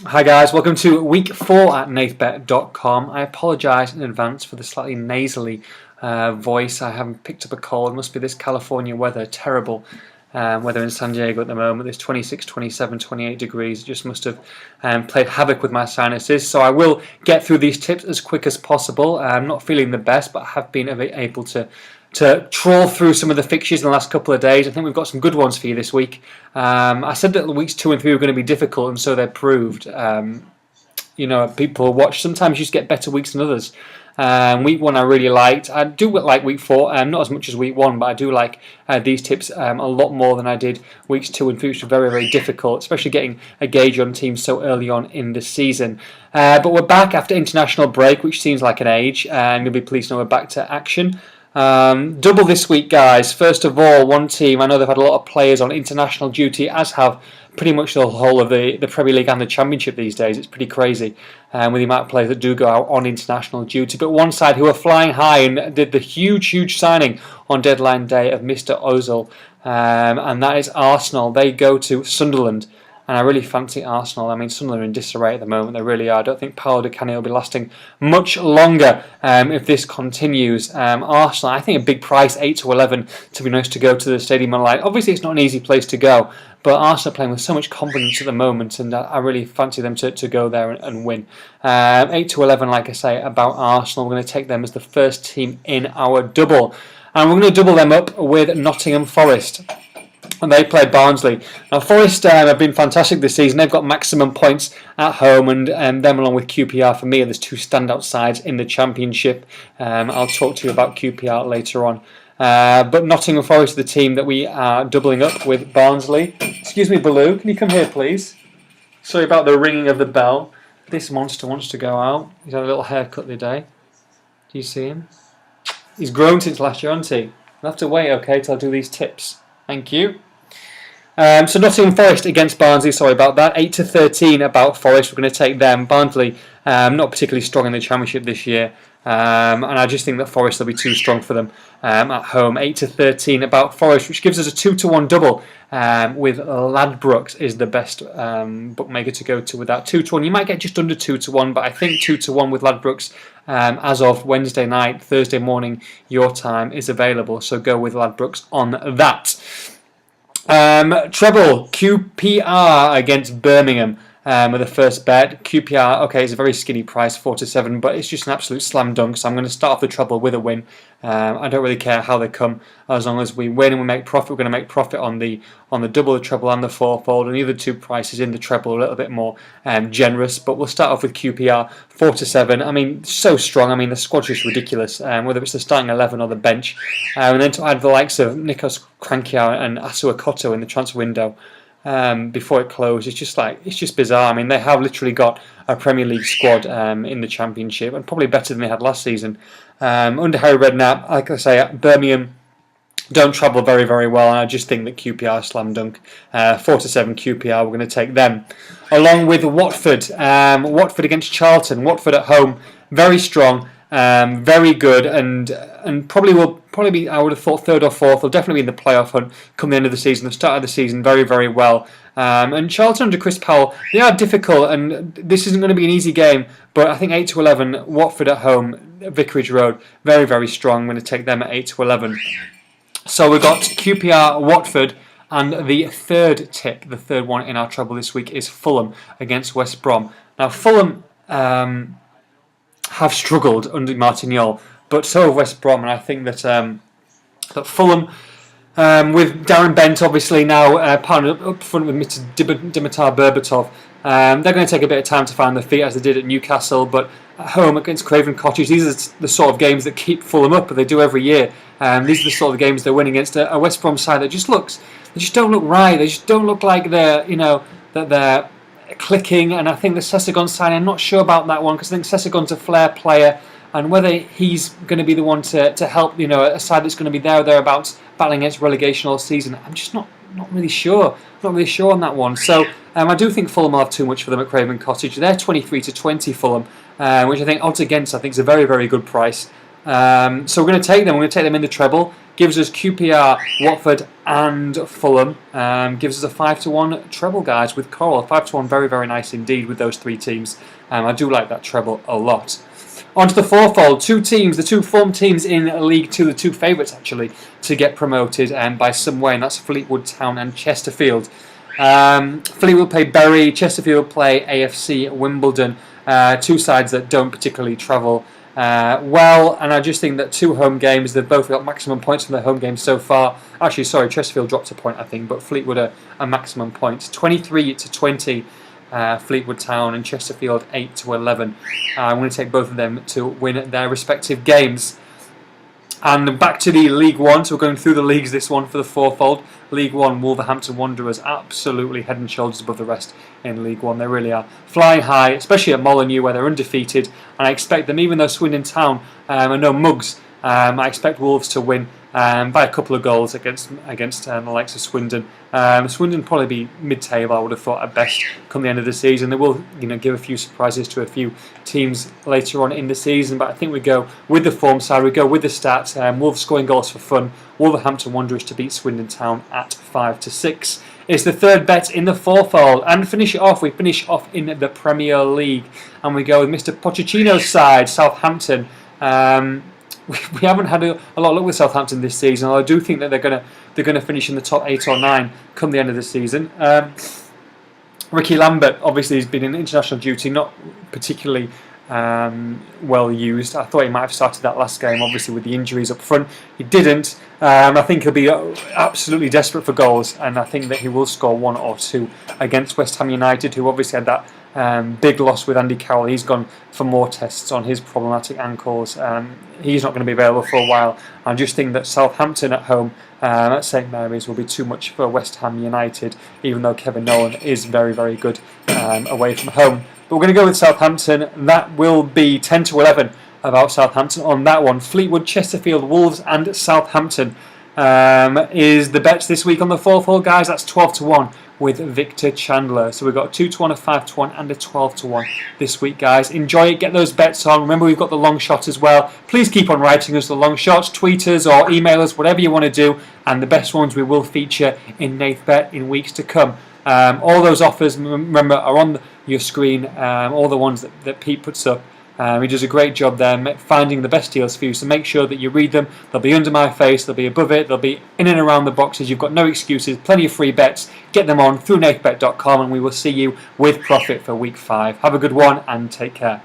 Hi guys, welcome to week 4 at Nathbet.com. I apologise in advance for the slightly nasally voice. I haven't picked up a cold. It must be this California weather, terrible weather in San Diego at the moment. There's 26, 27, 28 degrees. It just must have played havoc with my sinuses. So I will get through these tips as quick as possible. I'm not feeling the best, but I have been able to trawl through some of the fixtures in the last couple of days. I think we've got some good ones for you this week. I said that the weeks 2 and 3 were going to be difficult, and so they're proved. People watch. Sometimes you just get better weeks than others. Week 1 I really liked. I do like week 4, not as much as week 1, but I do like these tips a lot more than I did weeks 2 and 3, which were very, very difficult, especially getting a gauge on teams so early on in the season. But we're back after international break, which seems like an age, and you'll be pleased to know we're back to action. Double this week, guys. First of all, one team, I know they've had a lot of players on international duty, as have pretty much the whole of the Premier League and the Championship these days. It's pretty crazy with the amount of players that do go out on international duty. But one side who are flying high and did the huge signing on deadline day of Mr. Ozil, and that is Arsenal. They go to Sunderland. And I really fancy Arsenal. I mean, Sunderland are in disarray at the moment. They really are. I don't think Paolo Di Canio will be lasting much longer if this continues. Arsenal, I think a big price, 8 to 11, to be nice to go to the Stadium of Light. Obviously, it's not an easy place to go, but Arsenal are playing with so much confidence at the moment, and I really fancy them to go there and win. 8 to 11, like I say, about Arsenal. We're going to take them as the first team in our double. And we're going to double them up with Nottingham Forest. And they played Barnsley. Now, Forest have been fantastic this season. They've got maximum points at home, and them along with QPR, for me, are the two standout sides in the Championship. I'll talk to you about QPR later on. But Nottingham Forest are the team that we are doubling up with Barnsley. Excuse me, Baloo, can you come here, please? Sorry about the ringing of the bell. This monster wants to go out. He's had a little haircut the day. Do you see him? He's grown since last year, hasn't he? I'll have to wait, okay, till I do these tips. Thank you. So Nottingham Forest against Barnsley, sorry about that. 8 to 13 about Forest. We're going to take them. Barnsley not particularly strong in the Championship this year. And I just think that Forest will be too strong for them at home. 8 to 13 about Forest, which gives us a 2 to 1 double with Ladbrokes is the best bookmaker to go to with that. 2 to 1. You might get just under 2 to 1, but I think 2 to 1 with Ladbrokes as of Wednesday night, Thursday morning, your time is available. So go with Ladbrokes on that. Treble, QPR against Birmingham with the first bet. QPR, okay, it's a very skinny price, 4 to 7, but it's just an absolute slam dunk. So I'm going to start off the treble with a win. I don't really care how they come, as long as we win and we make profit. We're going to make profit on the double, the treble, and the fourfold. And the other two prices in the treble are a little bit more generous. But we'll start off with QPR, 4 to 7. I mean, so strong. I mean, the squad's just ridiculous. Whether it's the starting 11 or the bench, and then to add the likes of Nikos Krankiar and Asu Akoto in the transfer window. Before it closed, it's just bizarre. I mean, they have literally got a Premier League squad in the Championship, and probably better than they had last season. Under Harry Redknapp, like I say, Birmingham don't travel very, very well, and I just think that QPR slam dunk. 4 to 7 QPR, we're going to take them. Along with Watford. Watford against Charlton. Watford at home, very strong. Very good, and probably be, I would have thought, third or fourth. They'll definitely be in the playoff hunt come the end of the season. The start of the season very, very well. And Charlton under Chris Powell, they are difficult, and this isn't going to be an easy game. But I think 8 to 11, Watford at home, Vicarage Road, very, very strong. I'm going to take them at 8 to 11. So we've got QPR, Watford, and the third tip, the third one in our treble this week, is Fulham against West Brom. Now Fulham have struggled under Martignol, but so have West Brom, and I think that that Fulham, with Darren Bent obviously now partnered up front with Mr. Dimitar Berbatov, they're going to take a bit of time to find their feet as they did at Newcastle, but at home against Craven Cottage, these are the sort of games that keep Fulham up, and they do every year. These are the sort of games they win against a West Brom side that just don't look right. They just don't look like they're clicking, and I think the Sessagon signing, I'm not sure about that one, because I think Sessagon's a flair player, and whether he's going to be the one to help a side that's going to be there or thereabouts battling against relegation all season, I'm just not really sure. Not really sure on that one. So I do think Fulham will have too much for them at Craven Cottage. They're 23 to 20 Fulham, which I think odds against I think is a very, very good price. So we're going to take them. We're going to take them in the treble. gives us QPR, Watford and Fulham. Gives us a 5-1 treble, guys, with Coral. 5-1, very, very nice indeed with those three teams. I do like that treble a lot. On to the fourfold, two teams, the two form teams in League Two, the two favourites actually to get promoted by some way, and that's Fleetwood Town and Chesterfield. Fleetwood play Bury, Chesterfield play AFC Wimbledon, two sides that don't particularly travel well, and I just think that two home games, they've both got maximum points from their home games so far. Actually, sorry, Chesterfield dropped a point, I think, but Fleetwood a maximum points. 23-20. Fleetwood Town and Chesterfield 8-11. I'm going to take both of them to win their respective games. And back to the League One, so we're going through the leagues this one for the fourfold. League One, Wolverhampton Wanderers absolutely head and shoulders above the rest in League One. They really are flying high, especially at Molineux where they're undefeated. And I expect them, even though Swindon Town are no mugs, I expect Wolves to win by a couple of goals against the likes of Swindon. Swindon probably be mid-table, I would have thought, at best come the end of the season. They will, give a few surprises to a few teams later on in the season, but I think we go with the form side, we go with the stats. Wolves scoring goals for fun. Wolverhampton Wanderers to beat Swindon Town at 5-6. It's the third bet in the fourfold, and we finish off in the Premier League, and we go with Mr. Pochettino's side, Southampton. We haven't had a lot of luck with Southampton this season, although I do think that they're going to finish in the top 8 or 9 come the end of the season. Ricky Lambert obviously has been in international duty, not particularly well used. I thought he might have started that last game, obviously with the injuries up front. He didn't. I think he'll be absolutely desperate for goals, and I think that he will score 1 or 2 against West Ham United, who obviously had that big loss with Andy Carroll. He's gone for more tests on his problematic ankles. He's not going to be available for a while. I just think that Southampton at home at St Mary's will be too much for West Ham United, even though Kevin Nolan is very, very good away from home. But we're going to go with Southampton. That will be 10-11 about Southampton on that one. Fleetwood, Chesterfield, Wolves and Southampton is the bets this week on the fourfold, guys. That's 12-1 with Victor Chandler. So we've got a 2-1, a 5-1 and a 12-1 this week, guys. Enjoy it, get those bets on. Remember, we've got the long shot as well. Please keep on writing us the long shots, tweet us or email us, whatever you want to do, and the best ones we will feature in Nathbet in weeks to come. All those offers, remember, are on your screen, all the ones that Pete puts up. He does a great job there finding the best deals for you, so make sure that you read them. They'll be under my face, they'll be above it, they'll be in and around the boxes. You've got no excuses, plenty of free bets. Get them on through nathbet.com, and we will see you with profit for week 5. Have a good one and take care.